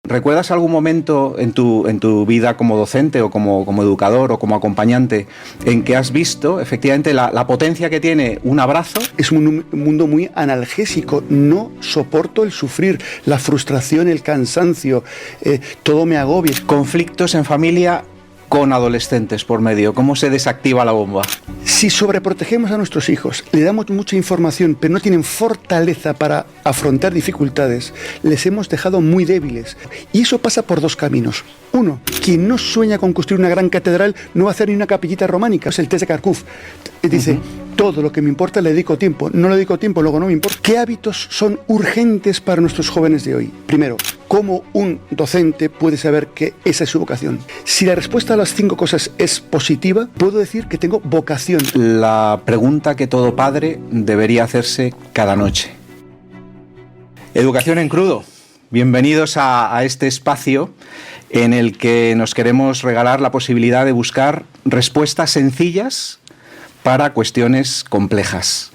¿recuerdas algún momento en tu vida como docente o como educador o como acompañante en que has visto efectivamente la potencia que tiene un abrazo? Es un mundo muy analgésico. No soporto el sufrir, la frustración, el cansancio, todo me agobia. Conflictos en familia con adolescentes por medio. ¿Cómo se desactiva la bomba? Si sobreprotegemos a nuestros hijos, le damos mucha información, pero no tienen fortaleza para afrontar dificultades, les hemos dejado muy débiles. Y eso pasa por dos caminos. Uno, quien no sueña con construir una gran catedral no va a hacer ni una capillita románica. Es el test de Kharkov. Dice, todo lo que me importa le dedico tiempo. No le dedico tiempo, luego no me importa. ¿Qué hábitos son urgentes para nuestros jóvenes de hoy? Primero, ¿cómo un docente puede saber que esa es su vocación? Si la respuesta a las 5 cosas es positiva, puedo decir que tengo vocación. La pregunta que todo padre debería hacerse cada noche. Educación en crudo. Bienvenidos a este espacio en el que nos queremos regalar la posibilidad de buscar respuestas sencillas para cuestiones complejas.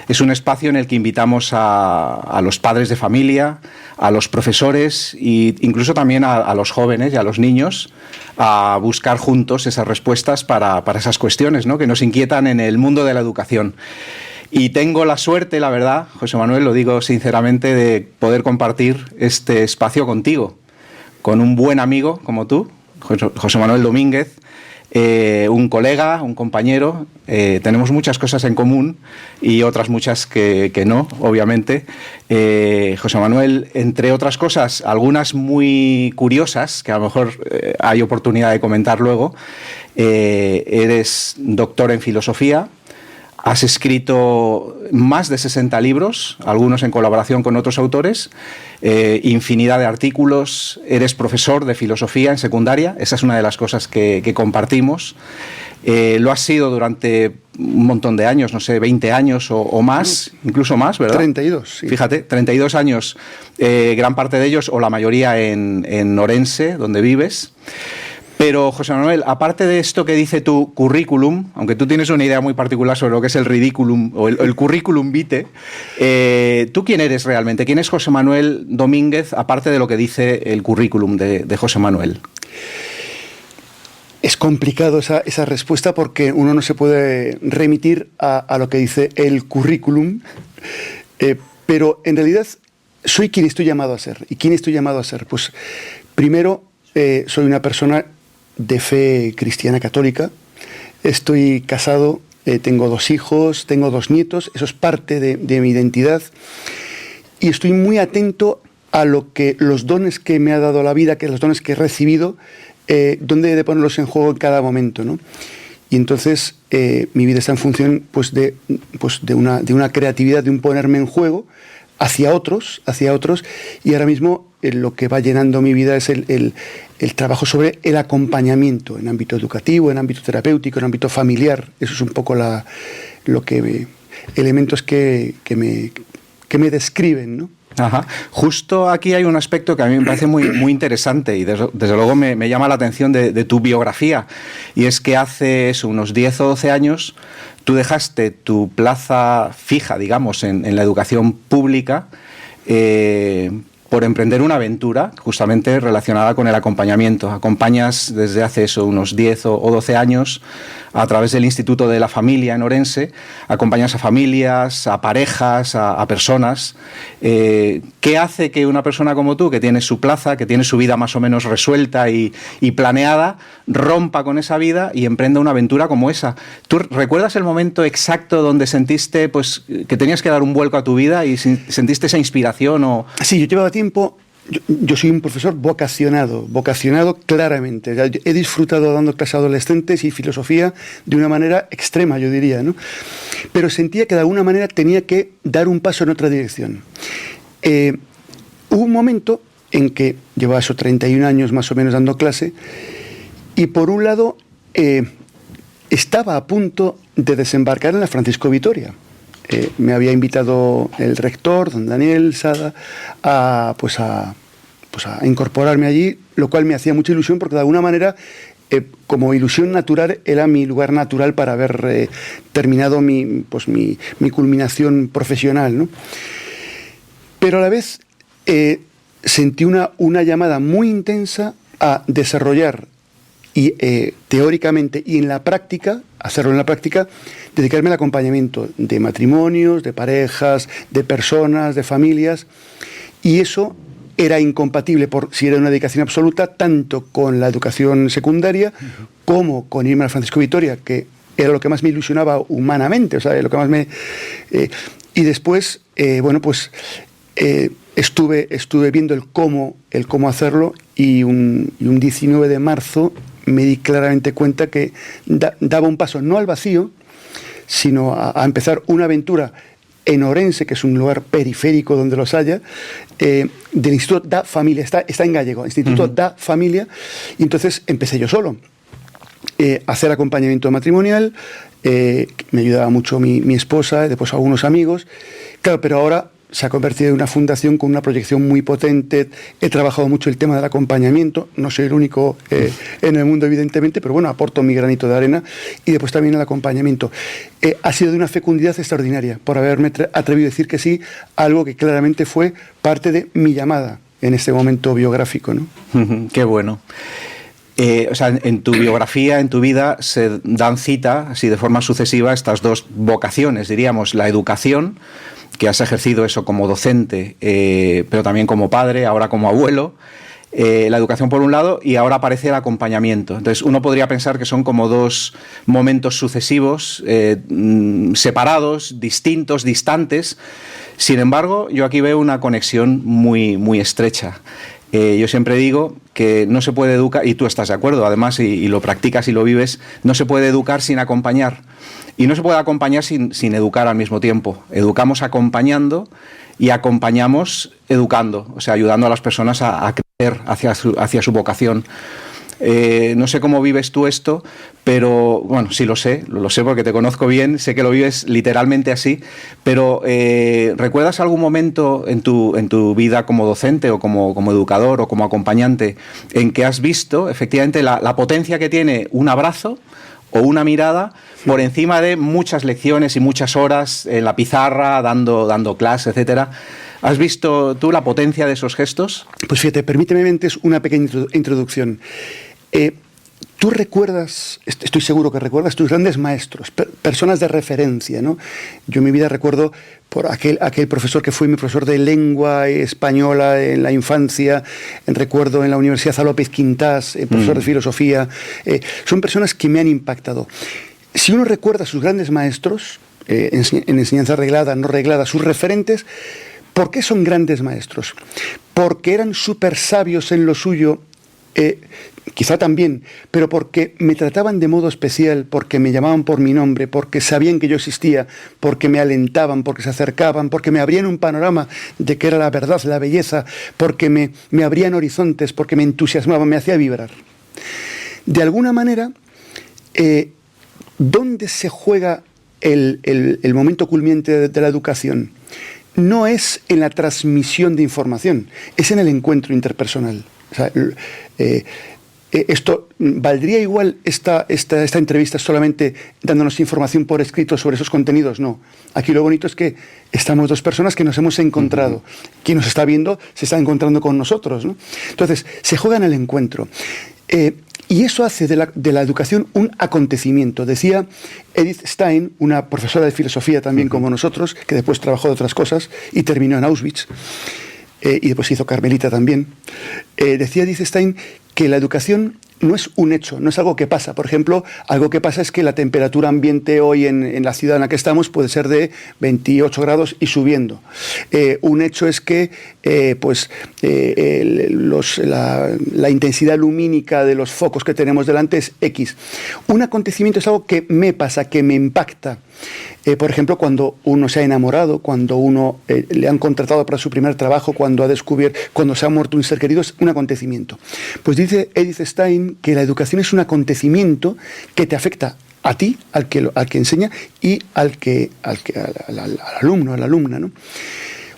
Es un espacio en el que invitamos a los padres de familia, a los profesores e incluso también a los jóvenes y a los niños a buscar juntos esas respuestas para esas cuestiones, ¿no?, que nos inquietan en el mundo de la educación. Y tengo la suerte, la verdad, José Manuel, lo digo sinceramente, de poder compartir este espacio contigo, con un buen amigo como tú, José Manuel Domínguez, un colega, un compañero. Tenemos muchas cosas en común y otras muchas que no, obviamente. José Manuel, entre otras cosas, algunas muy curiosas, que a lo mejor hay oportunidad de comentar luego. Eres doctor en filosofía. Has escrito más de 60 libros, algunos en colaboración con otros autores, infinidad de artículos, eres profesor de filosofía en secundaria, esa es una de las cosas que compartimos. Lo has sido durante un montón de años, no sé, 20 años o más, incluso más, ¿verdad? 32, sí. Fíjate, 32 años, gran parte de ellos, o la mayoría en Orense, donde vives. Pero, José Manuel, aparte de esto que dice tu currículum, aunque tú tienes una idea muy particular sobre lo que es el ridiculum o el currículum vitae, ¿tú quién eres realmente? ¿Quién es José Manuel Domínguez, aparte de lo que dice el currículum de José Manuel? Es complicado esa respuesta porque uno no se puede remitir a lo que dice el currículum, pero en realidad soy quien estoy llamado a ser. ¿Y quién estoy llamado a ser? Pues primero soy una persona de fe cristiana católica, estoy casado, tengo 2 hijos, tengo 2 nietos, eso es parte de mi identidad, y estoy muy atento a lo que los dones que me ha dado la vida, que los dones que he recibido, dónde he de ponerlos en juego en cada momento, ¿no? Y entonces mi vida está en función de una creatividad, de un ponerme en juego hacia otros, y ahora mismo lo que va llenando mi vida es el trabajo sobre el acompañamiento en ámbito educativo, en ámbito terapéutico, en ámbito familiar. Eso es un poco elementos que me describen, ¿no? Ajá. Justo aquí hay un aspecto que a mí me parece muy interesante y desde luego me llama la atención de tu biografía, y es que hace unos 10 o 12 años tú dejaste tu plaza fija, digamos, en la educación pública por emprender una aventura justamente relacionada con el acompañamiento. Acompañas desde hace unos 10 o 12 años a través del Instituto de la Familia en Orense, acompañas a familias, a parejas, a personas. ¿Qué hace que una persona como tú, que tiene su plaza, que tiene su vida más o menos resuelta y planeada, rompa con esa vida y emprenda una aventura como esa? ¿Tú recuerdas el momento exacto donde sentiste pues, que tenías que dar un vuelco a tu vida y sentiste esa inspiración? Sí, yo llevaba tiempo. Yo soy un profesor vocacionado claramente. He disfrutado dando clases a adolescentes y filosofía de una manera extrema, yo diría, ¿no? Pero sentía que de alguna manera tenía que dar un paso en otra dirección. Hubo un momento en que llevaba 31 años más o menos dando clase, y por un lado estaba a punto de desembarcar en la Francisco Vitoria. Me había invitado el rector, don Daniel Sada, a incorporarme allí, lo cual me hacía mucha ilusión porque de alguna manera, como ilusión natural, era mi lugar natural para haber terminado mi culminación profesional, ¿no? Pero a la vez sentí una llamada muy intensa a desarrollar y teóricamente y en la práctica, hacerlo en la práctica, dedicarme al acompañamiento de matrimonios, de parejas, de personas, de familias, y eso era incompatible, si era una dedicación absoluta, tanto con la educación secundaria como con irme al Francisco Vitoria, que era lo que más me ilusionaba humanamente, o sea, lo que más me... y después, estuve viendo el cómo hacerlo, y un 19 de marzo me di claramente cuenta que daba un paso no al vacío, sino a empezar una aventura en Orense, que es un lugar periférico donde los haya, del Instituto Da Familia, está en gallego, Instituto Da Familia, y entonces empecé yo solo a hacer acompañamiento matrimonial. Me ayudaba mucho mi esposa, después algunos amigos, claro, pero ahora se ha convertido en una fundación con una proyección muy potente. He trabajado mucho el tema del acompañamiento, no soy el único en el mundo, evidentemente, pero bueno, aporto mi granito de arena, y después también el acompañamiento. Ha sido de una fecundidad extraordinaria por haberme atrevido a decir que sí a algo que claramente fue parte de mi llamada en este momento biográfico, ¿no? Qué bueno. O sea, en tu biografía, en tu vida, se dan cita, así de forma sucesiva, estas dos vocaciones, diríamos, la educación, que has ejercido eso como docente, pero también como padre, ahora como abuelo, la educación por un lado, y ahora aparece el acompañamiento. Entonces uno podría pensar que son como dos momentos sucesivos, separados, distintos, distantes. Sin embargo, yo aquí veo una conexión muy, muy estrecha. Yo siempre digo que no se puede educar, y tú estás de acuerdo, además, y lo practicas y lo vives, no se puede educar sin acompañar. Y no se puede acompañar sin educar al mismo tiempo. Educamos acompañando y acompañamos educando, o sea, ayudando a las personas a crecer hacia su vocación. No sé cómo vives tú esto, pero bueno, sí lo sé porque te conozco bien, sé que lo vives literalmente así, pero ¿recuerdas algún momento en tu vida como docente o como educador o como acompañante en que has visto efectivamente la potencia que tiene un abrazo o una mirada por encima de muchas lecciones y muchas horas en la pizarra, dando clase, etcétera? ¿Has visto tú la potencia de esos gestos? Pues fíjate, permíteme antes una pequeña introducción. Tú recuerdas, estoy seguro que recuerdas tus grandes maestros, personas de referencia, ¿no? Yo en mi vida recuerdo por aquel profesor que fue mi profesor de lengua española en la infancia, recuerdo en la Universidad a López Quintás, profesor de filosofía. Son personas que me han impactado. Si uno recuerda a sus grandes maestros, en enseñanza reglada, no reglada, sus referentes, ¿por qué son grandes maestros? Porque eran súper sabios en lo suyo, quizá también, pero porque me trataban de modo especial, porque me llamaban por mi nombre, porque sabían que yo existía, porque me alentaban, porque se acercaban, porque me abrían un panorama de qué era la verdad, la belleza, porque me abrían horizontes, porque me entusiasmaban, me hacía vibrar. De alguna manera, ¿dónde se juega el momento culminante de la educación? No es en la transmisión de información, es en el encuentro interpersonal. O sea, esto ¿valdría igual esta entrevista solamente dándonos información por escrito sobre esos contenidos? No. Aquí lo bonito es que estamos dos personas que nos hemos encontrado. Quien nos está viendo se está encontrando con nosotros, ¿no? Entonces, se juega en el encuentro. Y eso hace de la educación un acontecimiento. Decía Edith Stein, una profesora de filosofía también como nosotros, que después trabajó de otras cosas y terminó en Auschwitz, y después hizo Carmelita también. Decía Edith Stein que la educación no es un hecho, no es algo que pasa. Por ejemplo, algo que pasa es que la temperatura ambiente hoy en la ciudad en la que estamos puede ser de 28 grados y subiendo. Un hecho es que la intensidad lumínica de los focos que tenemos delante es X. Un acontecimiento es algo que me pasa, que me impacta. Por ejemplo, cuando uno se ha enamorado, cuando uno le han contratado para su primer trabajo, cuando se ha muerto un ser querido, es un acontecimiento. Pues dice Edith Stein que la educación es un acontecimiento que te afecta a ti, al que enseña, y al alumno, a la alumna, ¿no?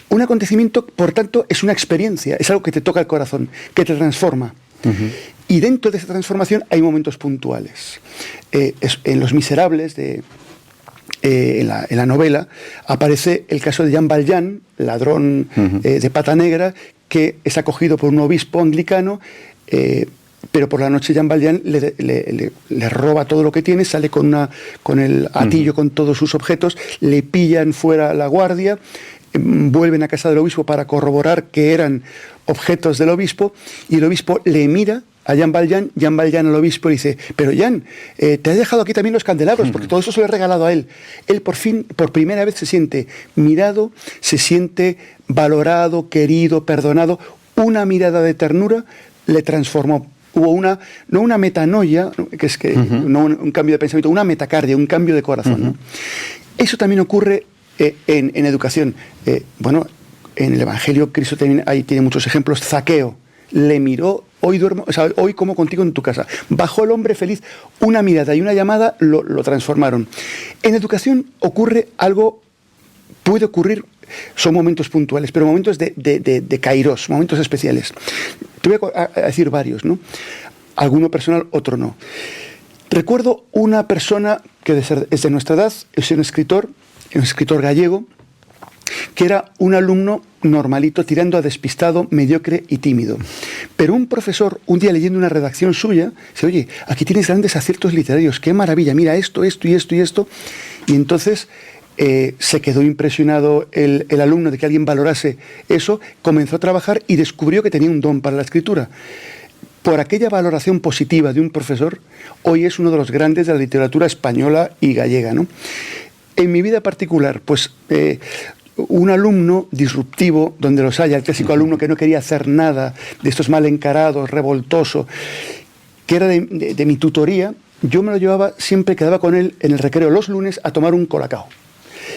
Un acontecimiento, por tanto, es una experiencia, es algo que te toca el corazón, que te transforma. Y dentro de esa transformación hay momentos puntuales. En Los Miserables de en la novela, aparece el caso de Jean Valjean, ladrón de pata negra, que es acogido por un obispo anglicano, pero por la noche Jean Valjean le roba todo lo que tiene, sale con el atillo con todos sus objetos, le pillan fuera la guardia, vuelven a casa del obispo para corroborar que eran objetos del obispo, y el obispo le mira a Jean Valjean al obispo le dice: pero Jean, te he dejado aquí también los candelabros, porque todo eso se lo he regalado a él. Él por primera vez se siente mirado, se siente valorado, querido, perdonado. Una mirada de ternura le transformó. Hubo no una metanoia, que es que no un cambio de pensamiento, una metacardia, un cambio de corazón, ¿no? Eso también ocurre en educación. Bueno, en el Evangelio Cristo también ahí tiene muchos ejemplos. Zaqueo le miró: hoy duermo, o sea, hoy como contigo en tu casa. Bajó el hombre feliz. Una mirada y una llamada lo transformaron. En educación ocurre algo, puede ocurrir, son momentos puntuales, pero momentos de kairos, momentos especiales. Te voy a decir varios, ¿no? Alguno personal, otro no. Recuerdo una persona que es de nuestra edad, es un escritor gallego, que era un alumno normalito, tirando a despistado, mediocre y tímido. Pero un profesor, un día leyendo una redacción suya, dice: oye, aquí tienes grandes aciertos literarios, qué maravilla, mira esto y esto. Y entonces se quedó impresionado el alumno de que alguien valorase eso, comenzó a trabajar y descubrió que tenía un don para la escritura. Por aquella valoración positiva de un profesor, hoy es uno de los grandes de la literatura española y gallega, ¿no? En mi vida particular, pues un alumno disruptivo, donde los haya, el clásico alumno que no quería hacer nada, de estos mal encarados, revoltoso, que era de mi tutoría, yo me lo llevaba, siempre quedaba con él en el recreo los lunes a tomar un colacao.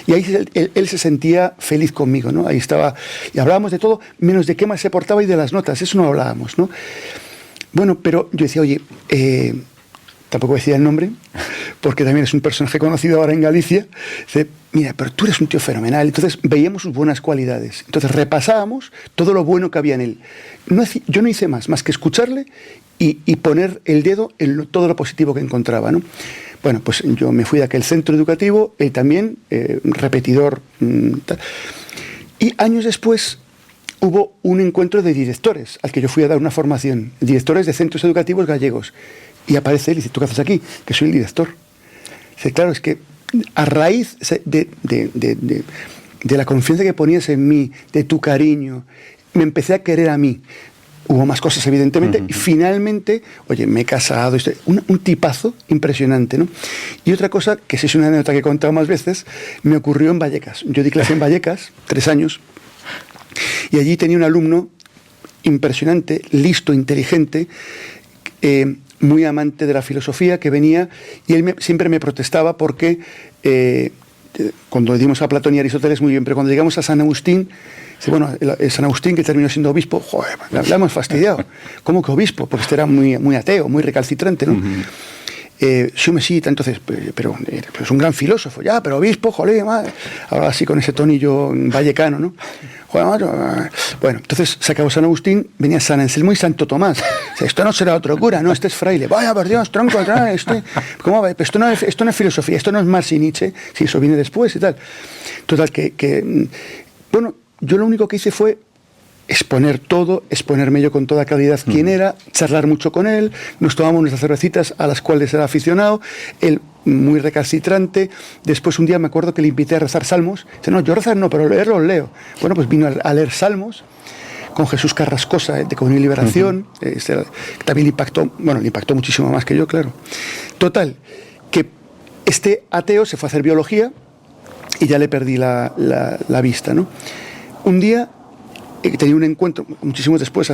Y ahí él se sentía feliz conmigo, ¿no? Ahí estaba, y hablábamos de todo, menos de qué más se portaba y de las notas, eso no hablábamos, ¿no? Bueno, pero yo decía: oye, tampoco decía el nombre, porque también es un personaje conocido ahora en Galicia. Dice: mira, pero tú eres un tío fenomenal. Entonces veíamos sus buenas cualidades. Entonces repasábamos todo lo bueno que había en él. Yo no hice más que escucharle y poner el dedo en todo lo positivo que encontraba, ¿no? Bueno, pues yo me fui de aquel centro educativo, él también, repetidor. Y años después hubo un encuentro de directores al que yo fui a dar una formación, directores de centros educativos gallegos. Y aparece él y dice: ¿tú qué haces aquí? Que soy el director. Dice: claro, es que a raíz de la confianza que ponías en mí, de tu cariño, me empecé a querer a mí. Hubo más cosas, evidentemente, y finalmente, oye, me he casado, un tipazo impresionante, ¿no? Y otra cosa, que sí es una anécdota que he contado más veces, me ocurrió en Vallecas. Yo di clase en Vallecas, 3 años, y allí tenía un alumno impresionante, listo, inteligente, muy amante de la filosofía, que venía, y él siempre me protestaba porque cuando dimos a Platón y Aristóteles muy bien, pero cuando llegamos a San Agustín, dice: bueno, San Agustín, que terminó siendo obispo, joder, la hemos fastidiado. ¿Cómo que obispo? Porque este era muy ateo, muy recalcitrante, ¿no? Sí, mesita, entonces, pero es un gran filósofo, ya, pero obispo, joder, madre. Ahora así con ese tonillo vallecano, ¿no? Joder, madre. Bueno, entonces se acabó San Agustín, venía San Anselmo y Santo Tomás. Esto no será otro cura, no, este es fraile. Vaya, por Dios, tronco, ¿cómo va? Esto no es filosofía, esto no es Marx y Nietzsche, si eso viene después y tal. Total, bueno, yo lo único que hice fue exponer todo, exponerme yo con toda calidad quién era, charlar mucho con él, nos tomamos nuestras cervecitas a las cuales era aficionado, él muy recalcitrante. Después un día me acuerdo que le invité a rezar salmos. Dice: no, yo rezar no, pero leerlos leo. Bueno, pues vino a leer salmos con Jesús Carrascosa, de Comunión y Liberación. También le impactó muchísimo más que yo, claro. Total, que este ateo se fue a hacer biología y ya le perdí la vista, ¿no? Un día tenía un encuentro, muchísimo después,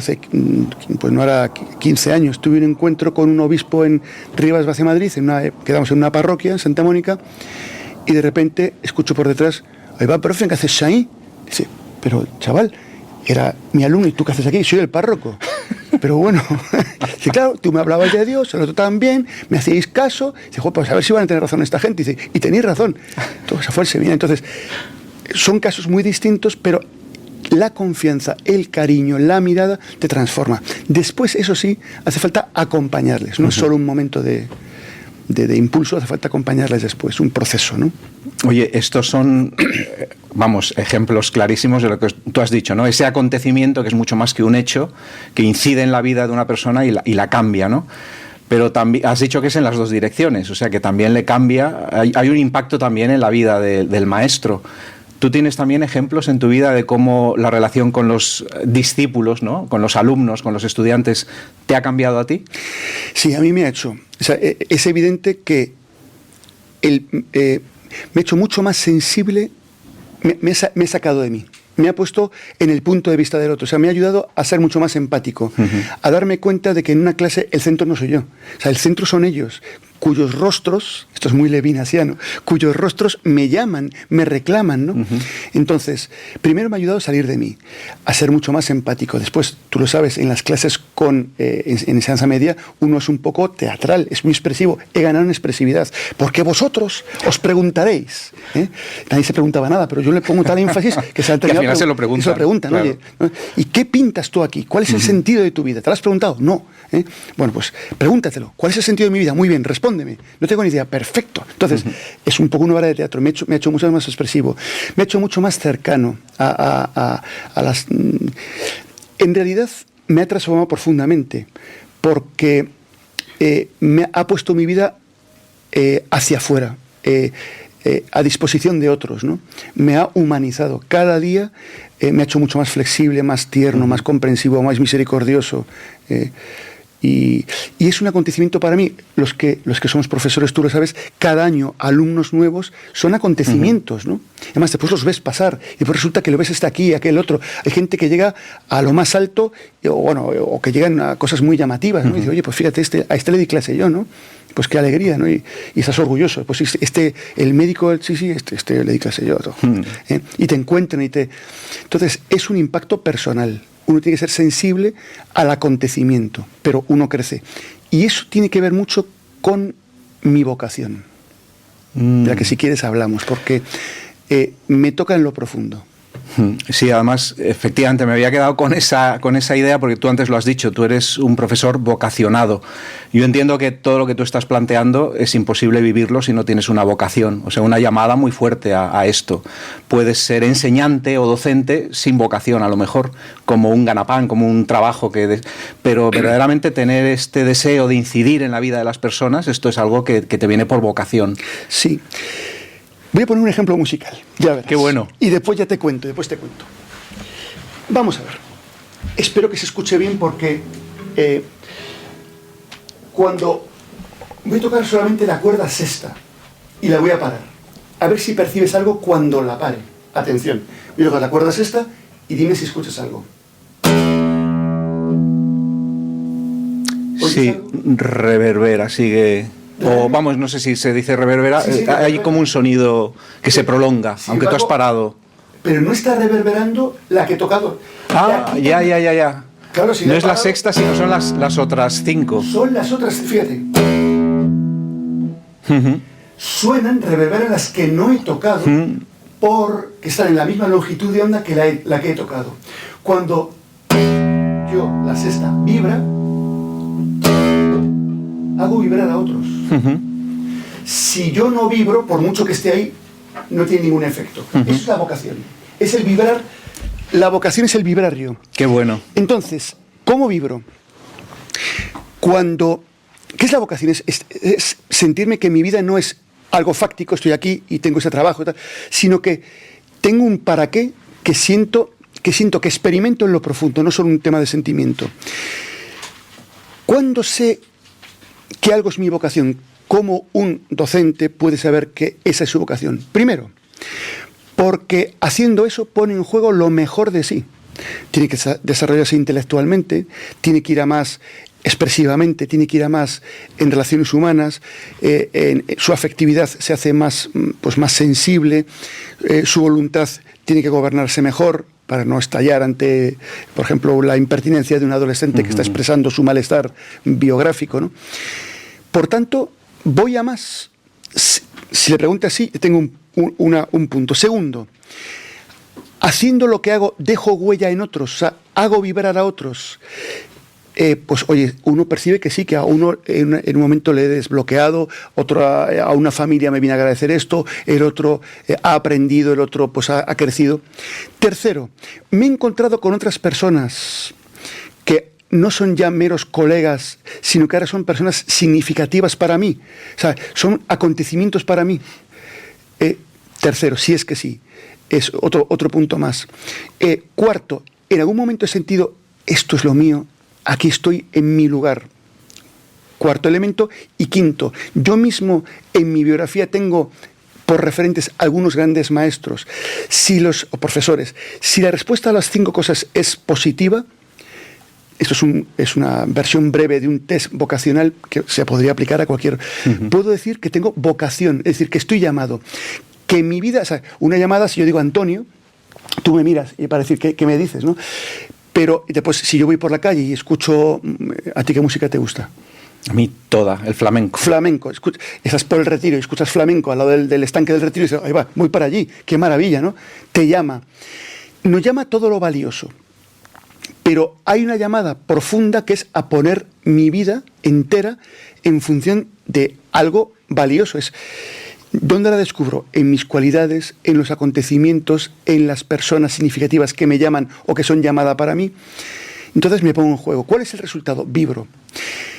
pues no era 15 años, tuve un encuentro con un obispo en Rivas Vacia, Madrid, quedamos en una parroquia, en Santa Mónica, y de repente escucho por detrás: ahí va, profe, ¿qué haces ahí? Dice: pero chaval, era mi alumno, ¿y tú qué haces aquí? Soy el párroco. Pero bueno, dice: claro, tú me hablabas de Dios, el otro también, me hacíais caso. Dice: pues a ver si van a tener razón esta gente. Dice: y tenéis razón. Entonces, esa fue el semilla. Entonces, son casos muy distintos, pero la confianza, el cariño, la mirada te transforma. Después, eso sí, hace falta acompañarles, no es solo un momento de de impulso, hace falta acompañarles después, un proceso, ¿no? Oye, estos son, vamos, ejemplos clarísimos de lo que tú has dicho, ¿no? Ese acontecimiento que es mucho más que un hecho, que incide en la vida de una persona y la cambia, ¿no? Pero también has dicho que es en las dos direcciones, o sea que también le cambia, hay un impacto también en la vida del maestro. ¿Tú tienes también ejemplos en tu vida de cómo la relación con los discípulos, ¿no? Con los alumnos, con los estudiantes, te ha cambiado a ti? Sí, a mí me ha hecho. O sea, es evidente que me ha hecho mucho más sensible, me he sacado de mí. Me ha puesto en el punto de vista del otro. O sea, me ha ayudado a ser mucho más empático, a darme cuenta de que en una clase el centro no soy yo. O sea, el centro son ellos, cuyos rostros, esto es muy levinasiano, cuyos rostros me llaman, me reclaman, ¿no? Entonces, primero me ha ayudado a salir de mí, a ser mucho más empático. Después, tú lo sabes, en las clases en enseñanza media, uno es un poco teatral, es muy expresivo. He ganado en expresividad, porque vosotros os preguntaréis. Nadie se preguntaba nada, pero yo le pongo tal énfasis que se ha al final se lo preguntan. Claro. Oye, ¿y qué pintas tú aquí? ¿Cuál es el sentido de tu vida? ¿Te lo has preguntado? No. Bueno, pues pregúntatelo. ¿Cuál es el sentido de mi vida? Muy bien, respóndeme. No tengo ni idea. Perfecto. Entonces, es un poco una obra de teatro. Me ha hecho mucho más expresivo. Me ha hecho mucho más cercano a las... En realidad, me ha transformado profundamente, porque me ha puesto mi vida hacia afuera. A disposición de otros, ¿no? Me ha humanizado. Cada día me ha hecho mucho más flexible, más tierno, más comprensivo, más misericordioso. Y es un acontecimiento para mí, los que somos profesores, tú lo sabes, cada año alumnos nuevos son acontecimientos, ¿no? Además, después los ves pasar y después resulta que lo ves aquí, aquel otro. Hay gente que llega a lo más alto o que llegan a cosas muy llamativas, ¿no? Y dice, oye, pues fíjate, a este le di clase yo, ¿no? Pues qué alegría, ¿no? Y estás orgulloso. Pues el médico, sí, le di clase yo. Y te encuentran Entonces, es un impacto personal. Uno tiene que ser sensible al acontecimiento, pero uno crece. Y eso tiene que ver mucho con mi vocación, de la que si quieres hablamos, porque me toca en lo profundo. Sí, además, efectivamente, me había quedado con esa idea, porque tú antes lo has dicho, tú eres un profesor vocacionado. Yo entiendo que todo lo que tú estás planteando es imposible vivirlo si no tienes una vocación, o sea, una llamada muy fuerte a esto. Puedes ser enseñante o docente sin vocación, a lo mejor, como un ganapán, como un trabajo pero verdaderamente tener este deseo de incidir en la vida de las personas, esto es algo que te viene por vocación. Sí. Voy a poner un ejemplo musical, ya verás. Qué bueno. Y después te cuento. Vamos a ver. Espero que se escuche bien porque cuando voy a tocar solamente la cuerda sexta y la voy a parar. A ver si percibes algo cuando la pare. Atención. Voy a tocar la cuerda sexta y dime si escuchas algo. Sí, algo? Reverbera, sigue... O vamos, no sé si se dice reverbera, sí, hay como un sonido que se prolonga, aunque tú has parado. Pero no está reverberando la que he tocado. Ya. Claro, si no es la sexta, sino son las otras 5. Son las otras, fíjate. Suenan, reverberan las que no he tocado, porque están en la misma longitud de onda que la que he tocado. Cuando la sexta vibra, hago vibrar a otros. Si yo no vibro, por mucho que esté ahí, no tiene ningún efecto. Eso es la vocación. Es el vibrar. La vocación es el vibrario. Qué bueno. Entonces, ¿cómo vibro? ¿Qué es la vocación? Es sentirme que mi vida no es algo fáctico, estoy aquí y tengo ese trabajo, sino que tengo un para qué que siento, que experimento en lo profundo, no solo un tema de sentimiento. ¿Cuándo sé que algo es mi vocación? ¿Cómo un docente puede saber que esa es su vocación? Primero, porque haciendo eso pone en juego lo mejor de sí. Tiene que desarrollarse intelectualmente, tiene que ir a más expresivamente, tiene que ir a más en relaciones humanas, su afectividad se hace más sensible, su voluntad tiene que gobernarse mejor para no estallar ante, por ejemplo, la impertinencia de un adolescente que está expresando su malestar biográfico, ¿no? Por tanto, voy a más. Si le pregunta así, tengo un punto. Segundo, haciendo lo que hago, dejo huella en otros, o sea, hago vibrar a otros. pues oye, uno percibe que sí, que a uno en un momento le he desbloqueado, otro a una familia me viene a agradecer esto, el otro ha aprendido, el otro pues ha crecido. Tercero, me he encontrado con otras personas que no son ya meros colegas, sino que ahora son personas significativas para mí, o sea, son acontecimientos para mí. Tercero, si es que sí, es otro punto más. Cuarto, en algún momento he sentido, esto es lo mío, aquí estoy en mi lugar. Cuarto elemento. Y quinto, yo mismo en mi biografía tengo por referentes algunos grandes maestros o profesores. Si la respuesta a las 5 cosas es positiva, esto es una versión breve de un test vocacional que se podría aplicar a cualquier... Puedo decir que tengo vocación, es decir, que estoy llamado. Que en mi vida, o sea, una llamada, si yo digo Antonio, tú me miras y para decir, ¿qué me dices, no? Pero después, si yo voy por la calle y escucho, ¿a ti qué música te gusta? A mí toda, el flamenco. Flamenco, estás por el Retiro y escuchas flamenco al lado del estanque del Retiro y dices, ahí va, voy para allí, qué maravilla, ¿no? Te llama. Nos llama todo lo valioso. Pero hay una llamada profunda que es a poner mi vida entera en función de algo valioso. ¿Dónde la descubro? En mis cualidades, en los acontecimientos, en las personas significativas que me llaman o que son llamada para mí. Entonces me pongo en juego. ¿Cuál es el resultado? Vibro.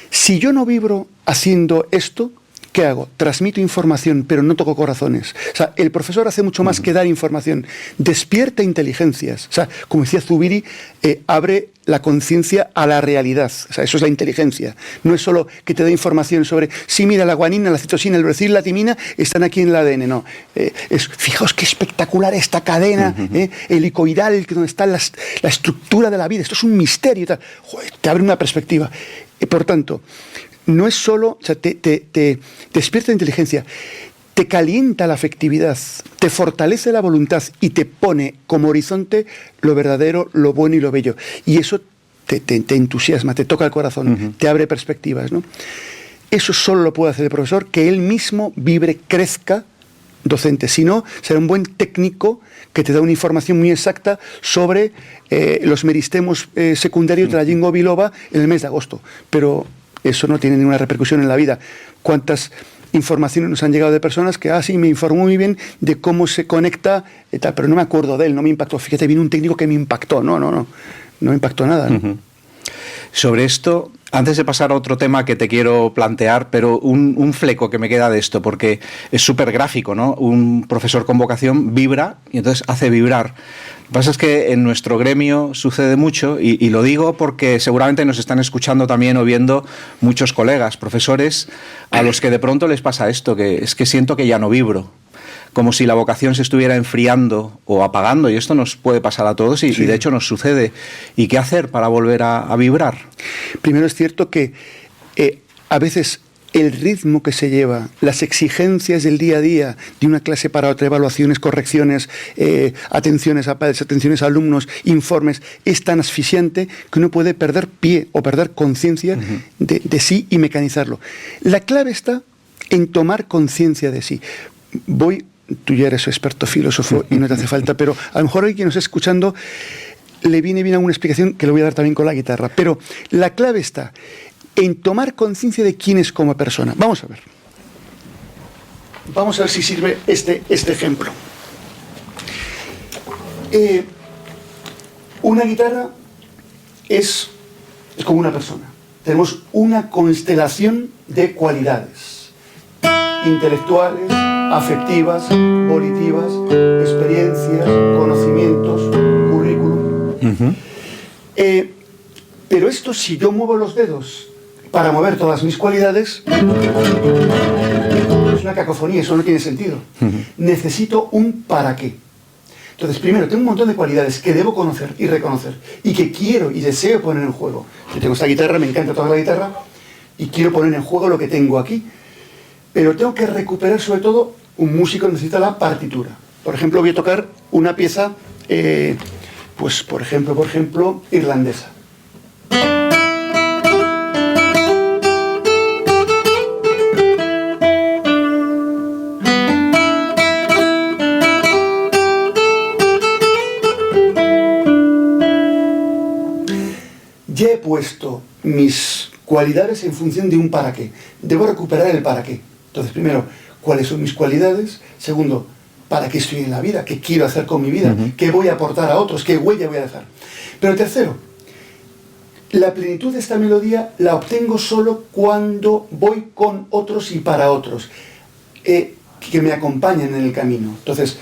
Si yo no vibro haciendo esto, ¿qué hago? Transmito información, pero no toco corazones. O sea, el profesor hace mucho más que dar información. Despierta inteligencias. O sea, como decía Zubiri, abre la conciencia a la realidad. O sea, eso es la inteligencia. No es solo que te dé información sobre, sí, mira, la guanina, la citosina, el uracil, la timina, están aquí en el ADN. No. Fijaos qué espectacular esta cadena helicoidal, donde está la estructura de la vida. Esto es un misterio. Tal. Joder, te abre una perspectiva. Por tanto, no es solo, o sea, te despierta inteligencia, te calienta la afectividad, te fortalece la voluntad y te pone como horizonte lo verdadero, lo bueno y lo bello. Y eso te entusiasma, te toca el corazón, te abre perspectivas, ¿no? Eso solo lo puede hacer el profesor, que él mismo vibre, crezca docente. Si no, será un buen técnico que te da una información muy exacta sobre los meristemos secundarios de la Ginkgo biloba en el mes de agosto. Pero eso no tiene ninguna repercusión en la vida. ¿Cuántas informaciones nos han llegado de personas que, sí, me informó muy bien de cómo se conecta, tal, pero no me acuerdo de él, no me impactó? Fíjate, vino un técnico que me impactó. No me impactó nada, ¿no? Sobre esto, antes de pasar a otro tema que te quiero plantear, pero un fleco que me queda de esto, porque es súper gráfico, ¿no? Un profesor con vocación vibra y entonces hace vibrar. Lo que pasa es que en nuestro gremio sucede mucho, y lo digo porque seguramente nos están escuchando también o viendo muchos colegas, profesores, a los que de pronto les pasa esto, que es que siento que ya no vibro. Como si la vocación se estuviera enfriando o apagando, y esto nos puede pasar a todos y de hecho nos sucede. ¿Y qué hacer para volver a vibrar? Primero es cierto que a veces el ritmo que se lleva, las exigencias del día a día de una clase para otra, evaluaciones, correcciones, atenciones a padres, atenciones a alumnos, informes, es tan asfixiante que uno puede perder pie o perder conciencia de sí y mecanizarlo. La clave está en tomar conciencia de sí. Tú ya eres experto filósofo y no te hace falta, pero a lo mejor alguien nos está escuchando le viene bien alguna explicación que le voy a dar también con la guitarra. Pero la clave está en tomar conciencia de quién es como persona. Vamos a ver. Vamos a ver si sirve este ejemplo. Una guitarra es como una persona. Tenemos una constelación de cualidades intelectuales, afectivas, volitivas, experiencias, conocimientos, currículum. Pero esto, si yo muevo los dedos para mover todas mis cualidades, es una cacofonía, eso no tiene sentido. Necesito un para qué. Entonces, primero, tengo un montón de cualidades que debo conocer y reconocer y que quiero y deseo poner en juego. Yo tengo esta guitarra, me encanta tocar la guitarra y quiero poner en juego lo que tengo aquí. Pero tengo que recuperar, sobre todo, un músico necesita la partitura. Por ejemplo, voy a tocar una pieza, pues, por ejemplo, irlandesa. puesto mis cualidades en función de un para qué. Debo recuperar el para qué. Entonces, primero, ¿cuáles son mis cualidades? Segundo, ¿para qué estoy en la vida? ¿Qué quiero hacer con mi vida? ¿Qué voy a aportar a otros? ¿Qué huella voy a dejar? Pero tercero, la plenitud de esta melodía la obtengo solo cuando voy con otros y para otros, que me acompañen en el camino. Entonces,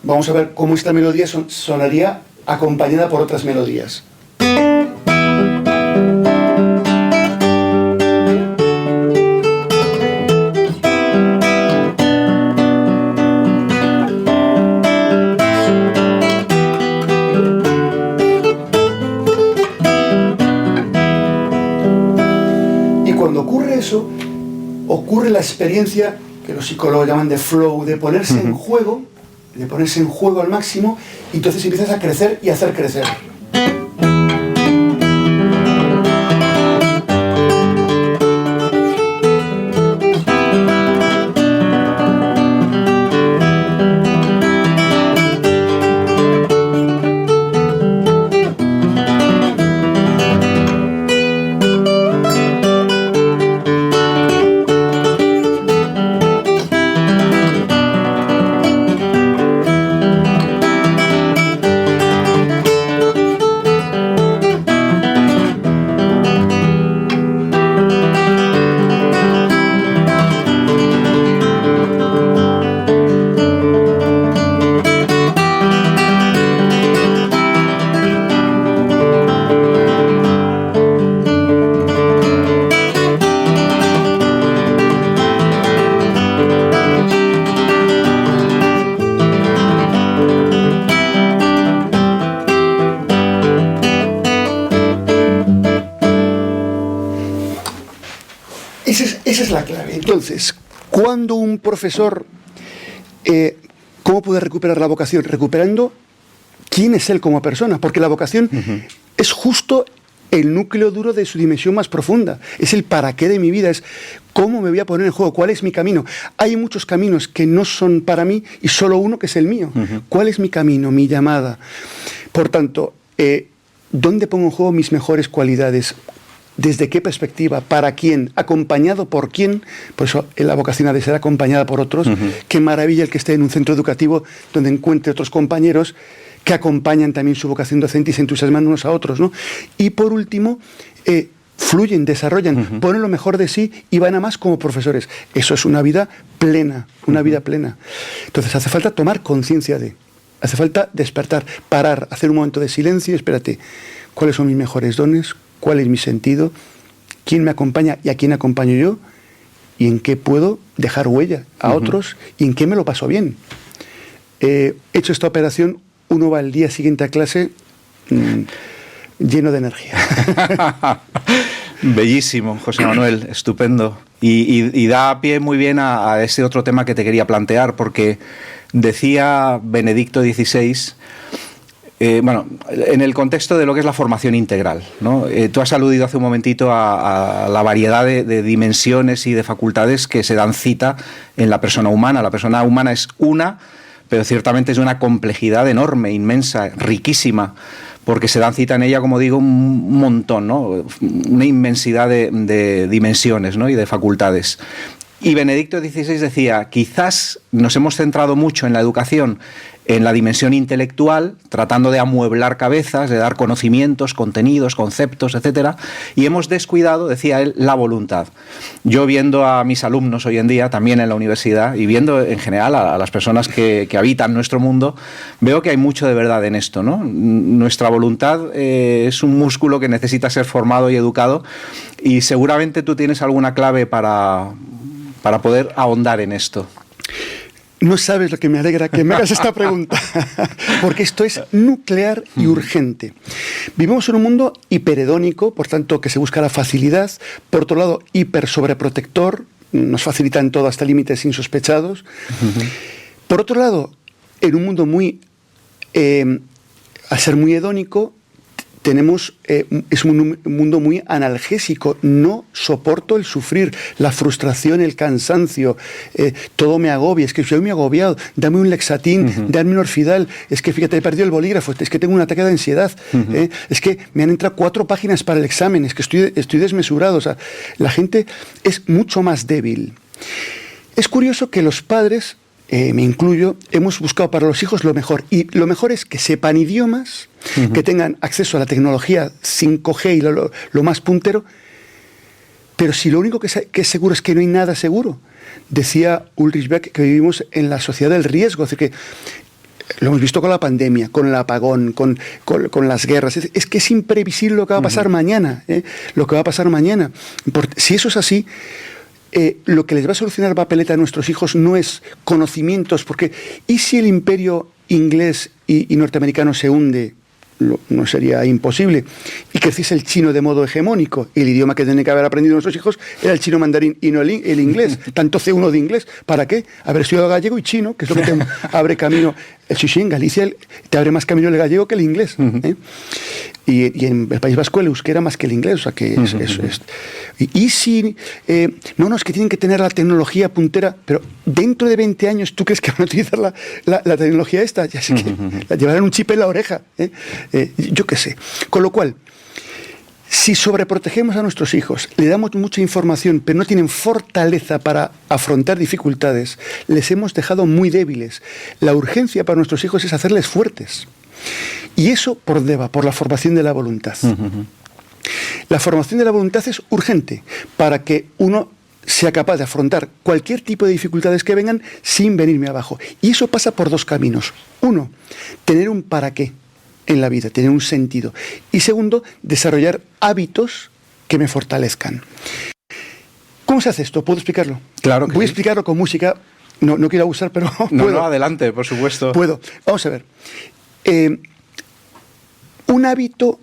vamos a ver cómo esta melodía sonaría acompañada por otras melodías. Ocurre la experiencia que los psicólogos llaman de flow, de ponerse en juego, al máximo, y entonces empiezas a crecer y a hacer crecer. Esa es la clave. Entonces, cuando un profesor, ¿cómo puede recuperar la vocación? Recuperando quién es él como persona, porque la vocación es justo el núcleo duro de su dimensión más profunda. Es el para qué de mi vida, es cómo me voy a poner en juego, cuál es mi camino. Hay muchos caminos que no son para mí y solo uno que es el mío. ¿Cuál es mi camino, mi llamada? Por tanto, ¿dónde pongo en juego mis mejores cualidades? ¿Desde qué perspectiva? ¿Para quién? ¿Acompañado por quién? Por eso la vocación ha de ser acompañada por otros. Qué maravilla el que esté en un centro educativo donde encuentre otros compañeros que acompañan también su vocación docente y se entusiasman unos a otros, ¿no? Y por último, fluyen, desarrollan, ponen lo mejor de sí y van a más como profesores. Eso es una vida plena, una vida plena. Entonces hace falta tomar conciencia hace falta despertar, parar, hacer un momento de silencio y espérate, ¿cuáles son mis mejores dones? ¿Cuál es mi sentido? ¿Quién me acompaña y a quién acompaño yo? ¿Y en qué puedo dejar huella a otros? ¿Y en qué me lo paso bien? Hecho esta operación, uno va el día siguiente a clase lleno de energía. Bellísimo, José Manuel, estupendo. Y da pie muy bien a ese otro tema que te quería plantear, porque decía Benedicto XVI... bueno, en el contexto de lo que es la formación integral, ¿no? Tú has aludido hace un momentito a la variedad de dimensiones y de facultades que se dan cita en la persona humana. La persona humana es una, pero ciertamente es de una complejidad enorme, inmensa, riquísima, porque se dan cita en ella, como digo, un montón, ¿no? Una inmensidad de dimensiones, ¿no? Y de facultades. Y Benedicto XVI decía, quizás nos hemos centrado mucho en la educación, en la dimensión intelectual, tratando de amueblar cabezas, de dar conocimientos, contenidos, conceptos, etcétera, y hemos descuidado, decía él, la voluntad. Yo viendo a mis alumnos hoy en día, también en la universidad, y viendo en general a las personas que habitan nuestro mundo, veo que hay mucho de verdad en esto, ¿no? Nuestra voluntad es un músculo que necesita ser formado y educado, y seguramente tú tienes alguna clave para poder ahondar en esto. No sabes lo que me alegra que me hagas esta pregunta, porque esto es nuclear y urgente. Vivimos en un mundo hiperedónico, por tanto, que se busca la facilidad, por otro lado, hiper sobreprotector, nos facilitan todo hasta límites insospechados. Por otro lado, en un mundo al ser muy hedónico, es un mundo muy analgésico. No soporto el sufrir, la frustración, el cansancio. Todo me agobia. Es que estoy muy agobiado. Dame un Lexatin, dame un Orfidal. Es que fíjate, he perdido el bolígrafo. Es que tengo un ataque de ansiedad. Es que me han entrado 4 páginas para el examen. Es que estoy desmesurado. O sea, la gente es mucho más débil. Es curioso que los padres, me incluyo, hemos buscado para los hijos lo mejor. Y lo mejor es que sepan idiomas, que tengan acceso a la tecnología 5G y lo más puntero. Pero si lo único que es seguro es que no hay nada seguro. Decía Ulrich Beck que vivimos en la sociedad del riesgo. Es decir, que lo hemos visto con la pandemia, con el apagón, con las guerras. Es que es imprevisible lo que va a pasar mañana. Lo que va a pasar mañana. Si eso es así, lo que les va a solucionar papeleta a nuestros hijos no es conocimientos, porque ¿y si el imperio inglés y norteamericano se hunde? No sería imposible. Y que hiciese el chino de modo hegemónico. El idioma que tienen que haber aprendido nuestros hijos era el chino mandarín y no el inglés. Tanto C1 de inglés. ¿Para qué? Haber estudiado gallego y chino, que es lo que te abre camino. En Galicia te abre más camino el gallego que el inglés. Y en el País Vasco el euskera más que el inglés. O sea que y si... no, es que tienen que tener la tecnología puntera, pero dentro de 20 años, ¿tú crees que van a utilizar la tecnología esta? Ya sé que la llevarán un chip en la oreja. Yo qué sé. Con lo cual, si sobreprotegemos a nuestros hijos, le damos mucha información, pero no tienen fortaleza para afrontar dificultades, les hemos dejado muy débiles. La urgencia para nuestros hijos es hacerles fuertes. Y eso por la formación de la voluntad. La formación de la voluntad es urgente para que uno sea capaz de afrontar cualquier tipo de dificultades que vengan sin venirme abajo. Y eso pasa por 2 caminos. 1, tener un para qué en la vida, tener un sentido. Y 2, desarrollar hábitos que me fortalezcan. ¿Cómo se hace esto? ¿Puedo explicarlo? Claro que Voy a sí. explicarlo con música. No quiero abusar, pero No, puedo. no, adelante, por supuesto. Puedo. Vamos a ver. Un hábito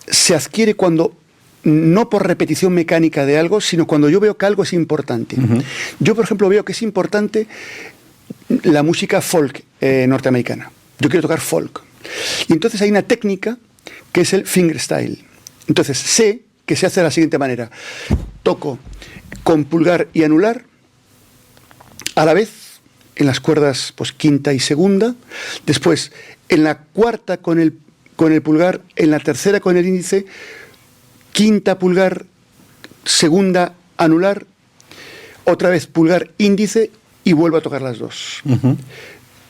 se adquiere cuando, no por repetición mecánica de algo, sino cuando yo veo que algo es importante. Yo, por ejemplo, veo que es importante la música folk norteamericana. Yo quiero tocar folk. Y entonces hay una técnica que es el fingerstyle. Entonces sé que se hace de la siguiente manera. Toco con pulgar y anular a la vez en las cuerdas pues, quinta y segunda. Después en la cuarta con el pulgar, en la tercera con el índice, quinta pulgar, segunda anular, otra vez pulgar índice y vuelvo a tocar las 2.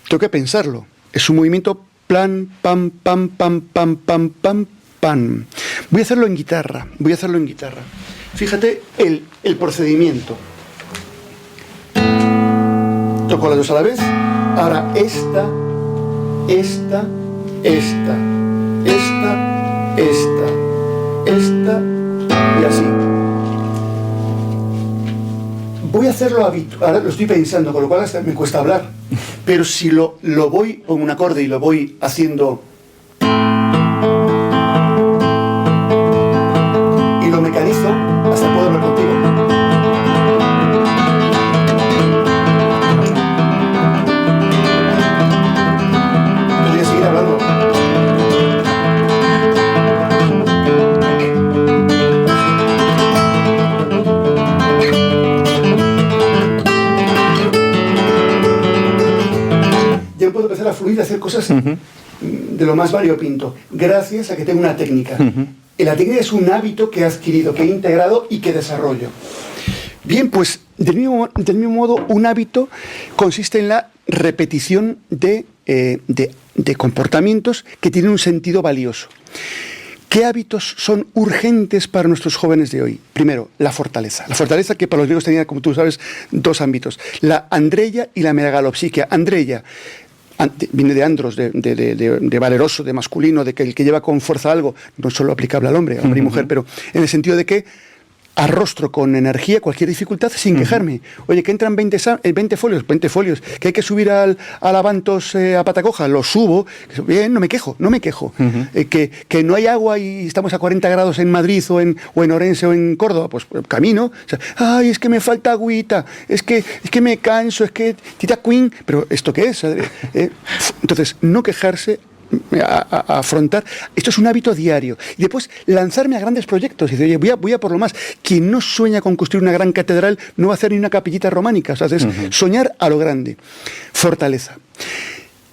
Tengo que pensarlo. Es un movimiento plan, pam, pam, pam, pam, pam, pam, pam. Voy a hacerlo en guitarra. Fíjate el procedimiento. Toco las 2 a la vez. Ahora esta y así. Voy a hacerlo habitual. Ahora lo estoy pensando, con lo cual hasta me cuesta hablar. Pero si lo voy con un acorde y lo voy haciendo y lo mecanizo, hasta puedo hablar contigo. Podría seguir hablando. Ya puedo empezar a fluir, a hacer cosas de lo más variopinto, gracias a que tengo una técnica. Y la técnica es un hábito que he adquirido, que he integrado y que desarrollo. Bien, pues del mismo modo, un hábito consiste en la repetición de comportamientos que tienen un sentido valioso. ¿Qué hábitos son urgentes para nuestros jóvenes de hoy? Primero, la fortaleza. La fortaleza que para los griegos tenía, como tú sabes, 2 ámbitos. La andreia y la megalopsiquia. Andreia viene de andros, de valeroso, de masculino, de que el que lleva con fuerza algo, no solo aplicable al hombre y mujer, pero en el sentido de que arrostro con energía cualquier dificultad sin quejarme. Oye, que entran 20 folios, que hay que subir al Avantos a pata coja, lo subo, bien, no me quejo. Que no hay agua y estamos a 40 grados en Madrid o en Orense o en Córdoba, pues camino. O sea, ay, es que me falta agüita, es que me canso, es que tita queen, pero ¿esto qué es? Entonces, no quejarse, a afrontar. Esto es un hábito diario. Y después lanzarme a grandes proyectos. Y decir, oye, voy a por lo más. Quien no sueña con construir una gran catedral no va a hacer ni una capillita románica. O sea, es soñar a lo grande. Fortaleza.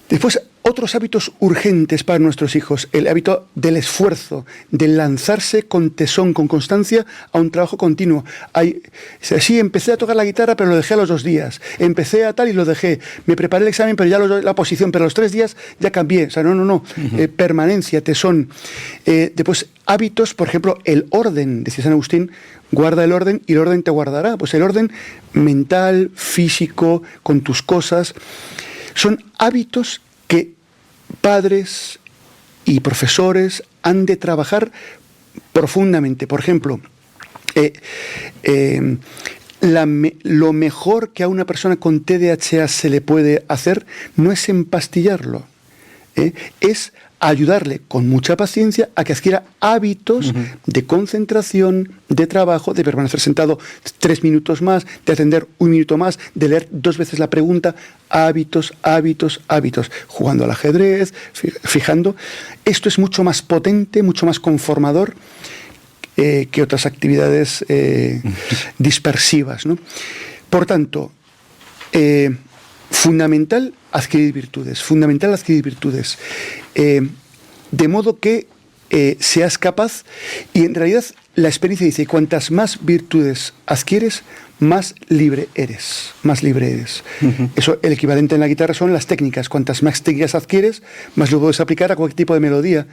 Después, otros hábitos urgentes para nuestros hijos. El hábito del esfuerzo, de lanzarse con tesón, con constancia a un trabajo continuo. Sí, empecé a tocar la guitarra, pero lo dejé a los 2 días. Empecé a tal y lo dejé. Me preparé el examen, pero ya la posición, pero a los 3 días ya cambié. O sea, no. Permanencia, tesón. Después, hábitos, por ejemplo, el orden. Decía San Agustín, guarda el orden y el orden te guardará. Pues el orden mental, físico, con tus cosas. Son hábitos que padres y profesores han de trabajar profundamente. Por ejemplo, lo mejor que a una persona con TDAH se le puede hacer no es empastillarlo, es ayudarle con mucha paciencia a que adquiera hábitos de concentración, de trabajo, de permanecer sentado 3 minutos más, de atender 1 minuto más, de leer 2 veces la pregunta. Hábitos, jugando al ajedrez, fijando. Esto es mucho más potente, mucho más conformador que otras actividades dispersivas, ¿no? Por tanto, fundamental adquirir virtudes. De modo que seas capaz, y en realidad la experiencia dice, cuantas más virtudes adquieres, más libre eres. Eso, el equivalente en la guitarra son las técnicas. Cuantas más técnicas adquieres, más lo puedes aplicar a cualquier tipo de melodía.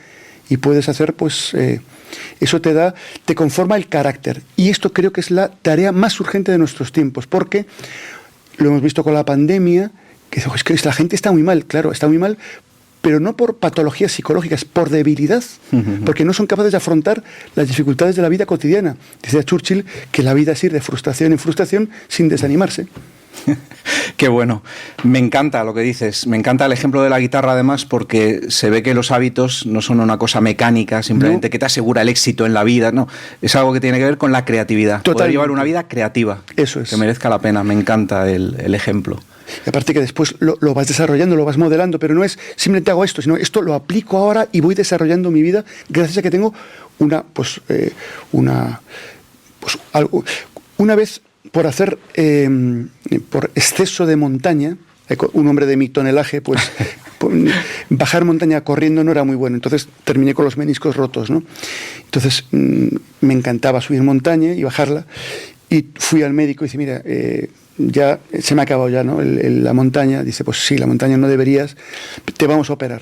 Y puedes hacer, pues, eso te conforma el carácter. Y esto creo que es la tarea más urgente de nuestros tiempos, porque lo hemos visto con la pandemia, que es que la gente está muy mal, claro, está muy mal, pero no por patologías psicológicas, por debilidad, porque no son capaces de afrontar las dificultades de la vida cotidiana. Decía Churchill que la vida es ir de frustración en frustración sin desanimarse. Qué bueno. Me encanta lo que dices. Me encanta el ejemplo de la guitarra, además, porque se ve que los hábitos no son una cosa mecánica, simplemente que te asegura el éxito en la vida. No, es algo que tiene que ver con la creatividad. Totalmente. Poder llevar una vida creativa. Eso es. Que merezca la pena. Me encanta el ejemplo. Y aparte que después lo vas desarrollando, lo vas modelando, pero no es simplemente hago esto, sino esto lo aplico ahora y voy desarrollando mi vida gracias a que tengo una vez por hacer, por exceso de montaña, un hombre de mi tonelaje, pues bajar montaña corriendo no era muy bueno, entonces terminé con los meniscos rotos, ¿no? Entonces me encantaba subir montaña y bajarla, y fui al médico y dice, mira, ya se me ha acabado ya, ¿no? La montaña. Dice, pues sí, la montaña no deberías, te vamos a operar.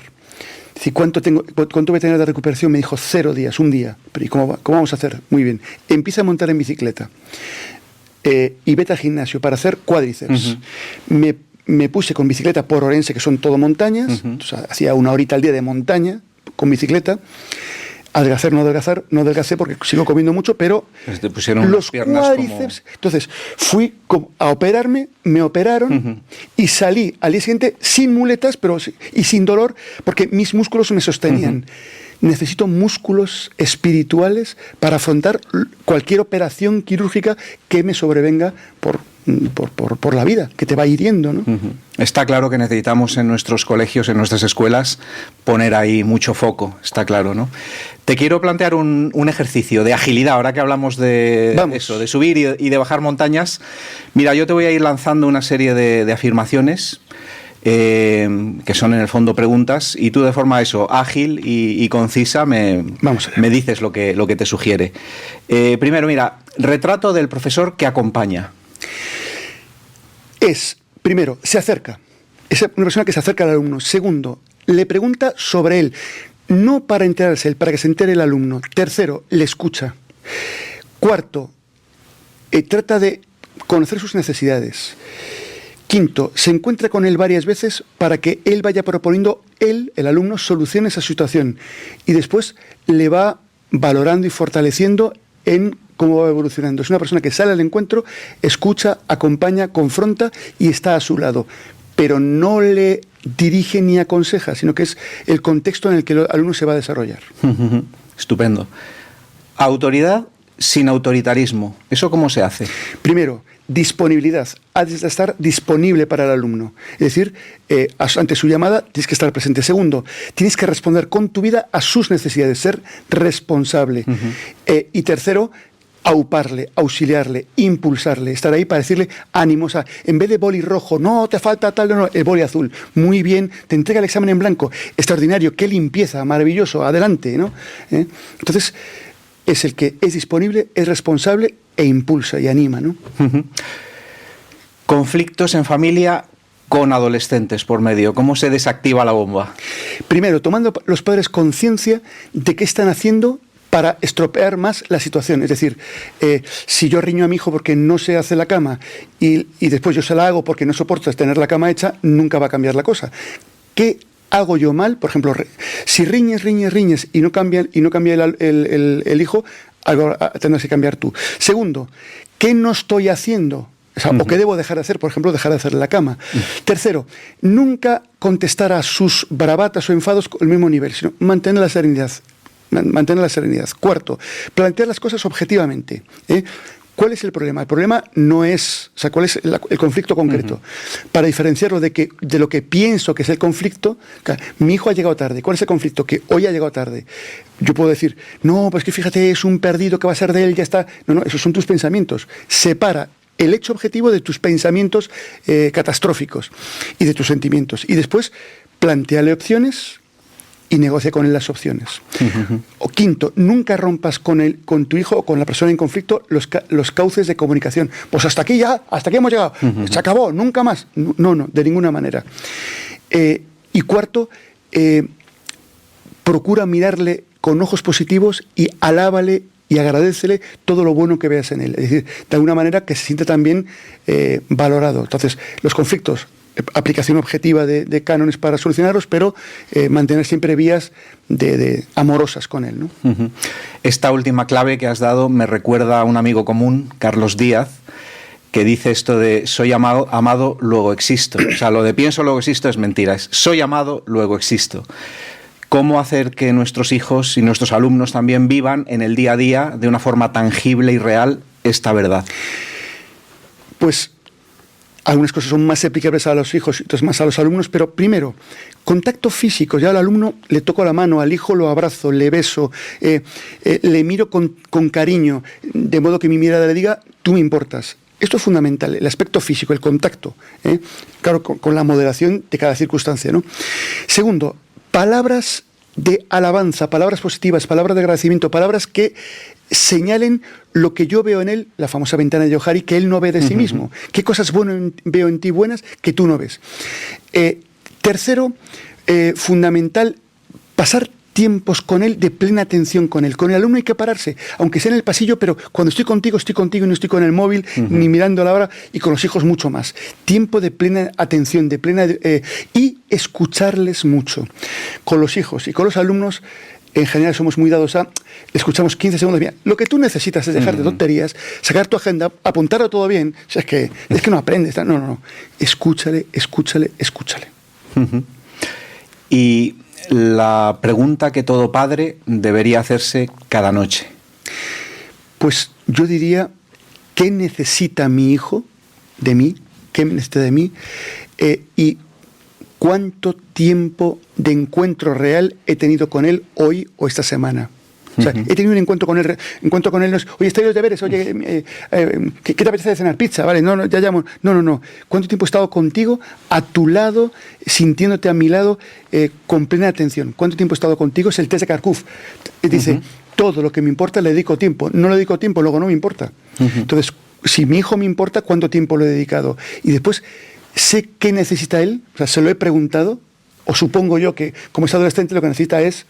Dice, ¿cuánto voy a tener de recuperación? Me dijo 0 días, 1 día. Pero ¿y cómo vamos a hacer? Muy bien. Empieza a montar en bicicleta y vete al gimnasio para hacer cuádriceps. Me puse con bicicleta por Orense, que son todo montañas. Entonces, hacía 1 horita al día de montaña con bicicleta. Adelgazar, no adelgacé porque sigo comiendo mucho, pero te pusieron los cuádriceps. Como... Entonces, fui a operarme, me operaron y salí al día siguiente sin muletas y sin dolor, porque mis músculos me sostenían. Necesito músculos espirituales para afrontar cualquier operación quirúrgica que me sobrevenga por la vida, que te va hiriendo, ¿no? Está claro que necesitamos en nuestros colegios, en nuestras escuelas, poner ahí mucho foco, está claro, ¿no? Te quiero plantear un ejercicio de agilidad, ahora que hablamos de eso, de subir y de bajar montañas. Mira, yo te voy a ir lanzando una serie de afirmaciones que son en el fondo preguntas, y tú de forma ágil y concisa me dices lo que te sugiere. Primero, mira, retrato del profesor que acompaña. Primero, se acerca. Es una persona que se acerca al alumno. Segundo, le pregunta sobre él, no para enterarse él, para que se entere el alumno. Tercero, le escucha. Cuarto, trata de conocer sus necesidades. Quinto, se encuentra con él varias veces para que él vaya proponiendo, el alumno, soluciones a su situación. Y después le va valorando y fortaleciendo en cómo va evolucionando. Es una persona que sale al encuentro, escucha, acompaña, confronta y está a su lado. Pero no le dirige ni aconseja, sino que es el contexto en el que el alumno se va a desarrollar. Estupendo. Autoridad sin autoritarismo. ¿Eso cómo se hace? Primero, disponibilidad. Has de estar disponible para el alumno. Es decir, ante su llamada tienes que estar presente. Segundo, tienes que responder con tu vida a sus necesidades, ser responsable. Y tercero, auparle, auxiliarle, impulsarle, estar ahí para decirle ánimos, en vez de boli rojo, no, te falta tal, no, el boli azul, muy bien, te entrega el examen en blanco, extraordinario, qué limpieza, maravilloso, adelante, ¿no? Entonces, es el que es disponible, es responsable e impulsa y anima, ¿no? Conflictos en familia con adolescentes por medio, ¿cómo se desactiva la bomba? Primero, tomando los padres conciencia de qué están haciendo para estropear más la situación. Es decir, si yo riño a mi hijo porque no se hace la cama y después yo se la hago porque no soporto tener la cama hecha, nunca va a cambiar la cosa. ¿Qué hago yo mal? Por ejemplo, si riñes y no cambia el hijo, algo tendrás que cambiar tú. Segundo, ¿qué no estoy haciendo? O sea, ¿o qué debo dejar de hacer? Por ejemplo, dejar de hacer la cama. Tercero, nunca contestar a sus bravatas o enfados con el mismo nivel, sino mantener la serenidad. Cuarto, plantear las cosas objetivamente. ¿Cuál es el problema? El problema no es, o sea, ¿cuál es el conflicto concreto? Para diferenciarlo de lo que pienso que es el conflicto, mi hijo ha llegado tarde. ¿Cuál es el conflicto? Que hoy ha llegado tarde. Yo puedo decir, no, pues que fíjate, es un perdido, que va a ser de él, ya está. No, esos son tus pensamientos. Separa el hecho objetivo de tus pensamientos catastróficos y de tus sentimientos. Y después, plantéale opciones y negocia con él las opciones. O quinto, nunca rompas con tu hijo o con la persona en conflicto los cauces de comunicación. Pues hasta aquí hemos llegado, se acabó, nunca más. No, de ninguna manera. Y cuarto, procura mirarle con ojos positivos y alábale y agradécele todo lo bueno que veas en él. Es decir, de alguna manera que se sienta también valorado. Entonces, los conflictos, aplicación objetiva de cánones para solucionarlos, pero mantener siempre vías amorosas con él, ¿no? Esta última clave que has dado me recuerda a un amigo común, Carlos Díaz, que dice esto de soy amado, luego existo. O sea, lo de pienso, luego existo es mentira, es soy amado, luego existo. ¿Cómo hacer que nuestros hijos y nuestros alumnos también vivan en el día a día de una forma tangible y real esta verdad? Pues algunas cosas son más aplicables a los hijos y otras más a los alumnos, pero primero, contacto físico. Ya al alumno le toco la mano, al hijo lo abrazo, le beso, le miro con cariño, de modo que mi mirada le diga, tú me importas. Esto es fundamental, el aspecto físico, el contacto. Claro, con la moderación de cada circunstancia, ¿no? Segundo, palabras de alabanza, palabras positivas, palabras de agradecimiento, palabras que señalen lo que yo veo en él, la famosa ventana de Johari, que él no ve de sí mismo. ¿Qué cosas veo en ti buenas que tú no ves? Tercero, fundamental, pasar tiempos con él, de plena atención con él. Con el alumno hay que pararse, aunque sea en el pasillo, pero cuando estoy contigo y no estoy con el móvil, ni mirando la hora, y con los hijos mucho más. Tiempo de plena atención, y escucharles mucho. Con los hijos y con los alumnos, en general somos muy dados a, escuchamos 15 segundos, mira, lo que tú necesitas es dejar de tonterías, sacar tu agenda, apuntarlo todo bien, o sea, es que no aprendes, no, escúchale. Y la pregunta que todo padre debería hacerse cada noche. Pues yo diría, ¿qué necesita mi hijo de mí? ¿Qué necesita de mí? Y ¿cuánto tiempo de encuentro real he tenido con él hoy o esta semana? O sea, he tenido un encuentro con él no es, oye, estoy los deberes, oye, ¿qué te apetece de cenar? Pizza, vale, no, ya llamo. No. ¿Cuánto tiempo he estado contigo, a tu lado, sintiéndote a mi lado, con plena atención? ¿Cuánto tiempo he estado contigo? Es el test de Kharkov. Dice, todo lo que me importa le dedico tiempo. No le dedico tiempo, luego no me importa. Entonces, si mi hijo me importa, ¿cuánto tiempo le he dedicado? Y después, sé qué necesita él, o sea, se lo he preguntado, o supongo yo que como es adolescente lo que necesita es...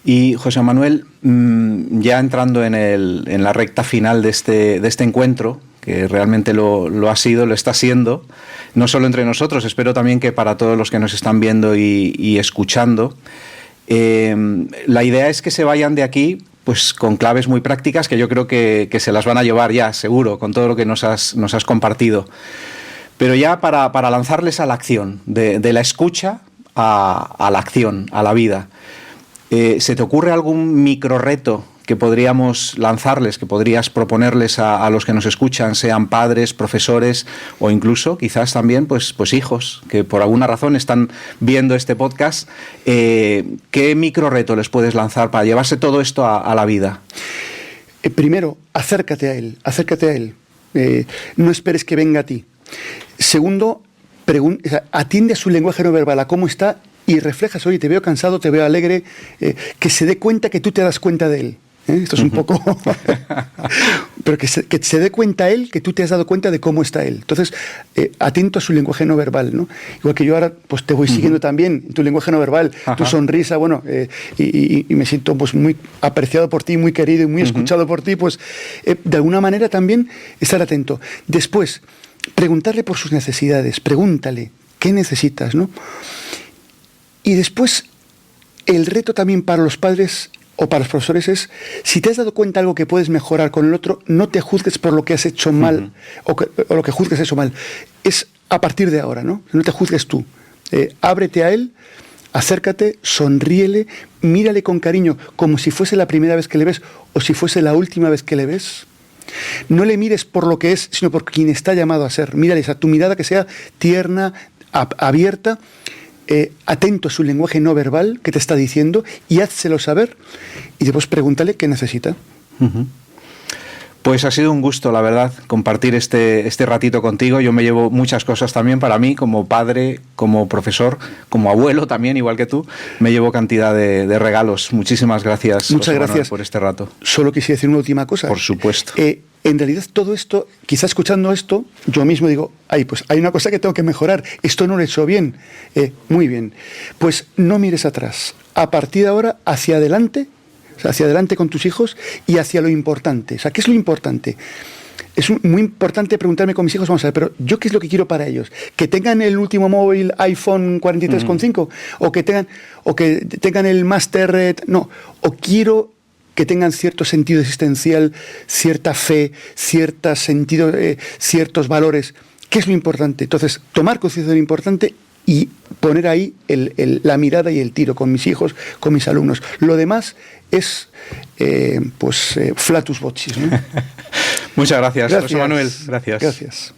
Y José Manuel, ya entrando en la recta final de este encuentro, que realmente lo ha sido, lo está siendo, no solo entre nosotros, espero también que para todos los que nos están viendo y escuchando, la idea es que se vayan de aquí pues con claves muy prácticas que yo creo que se las van a llevar ya, seguro, con todo lo que nos has compartido. Pero ya para lanzarles a la acción, de la escucha a la acción, a la vida. ¿Se te ocurre algún micro reto que podríamos lanzarles, que podrías proponerles a los que nos escuchan, sean padres, profesores o incluso quizás también pues hijos que por alguna razón están viendo este podcast? ¿Qué micro reto les puedes lanzar para llevarse todo esto a la vida? Primero, acércate a él, no esperes que venga a ti. Segundo, atiende a su lenguaje no verbal, a cómo está, y reflejas: oye, te veo cansado, te veo alegre, que se dé cuenta que tú te das cuenta de él. Esto es un poco... pero que se dé cuenta él que tú te has dado cuenta de cómo está él. Entonces, atento a su lenguaje no verbal, ¿no? Igual que yo ahora pues te voy siguiendo también en tu lenguaje no verbal, tu sonrisa, bueno, y me siento pues muy apreciado por ti, muy querido y muy escuchado por ti, pues de alguna manera también estar atento. Después, preguntarle por sus necesidades, pregúntale, ¿qué necesitas, no? Y después, el reto también para los padres o para los profesores es, si te has dado cuenta de algo que puedes mejorar con el otro, no te juzgues por lo que has hecho mal o lo que juzgues hecho mal. Es a partir de ahora, ¿no? No te juzgues tú. Ábrete a él, acércate, sonríele, mírale con cariño, como si fuese la primera vez que le ves o si fuese la última vez que le ves. No le mires por lo que es, sino por quien está llamado a ser. Mírale a tu mirada que sea tierna, abierta, atento a su lenguaje no verbal que te está diciendo y házselo saber y después pregúntale qué necesita. Pues ha sido un gusto, la verdad, compartir este ratito contigo. Yo me llevo muchas cosas también para mí, como padre, como profesor, como abuelo también, igual que tú. Me llevo cantidad de regalos. Muchísimas gracias. Muchas gracias por este rato. Solo quisiera decir una última cosa. Por supuesto. En realidad todo esto, quizás escuchando esto, yo mismo digo, pues hay una cosa que tengo que mejorar, esto no lo he hecho bien. Muy bien. Pues no mires atrás. A partir de ahora, hacia adelante con tus hijos y hacia lo importante. O sea, ¿qué es lo importante? Es muy importante preguntarme con mis hijos, vamos a ver, pero ¿yo qué es lo que quiero para ellos? ¿Que tengan el último móvil iPhone 43,5? ¿O que tengan el Master? No, o quiero que tengan cierto sentido existencial, cierta fe, cierto sentido, ciertos valores. ¿Qué es lo importante? Entonces, tomar conciencia de lo importante y poner ahí la mirada y el tiro con mis hijos, con mis alumnos. Lo demás es flatus vocis, ¿no? Muchas gracias, José Manuel. Gracias.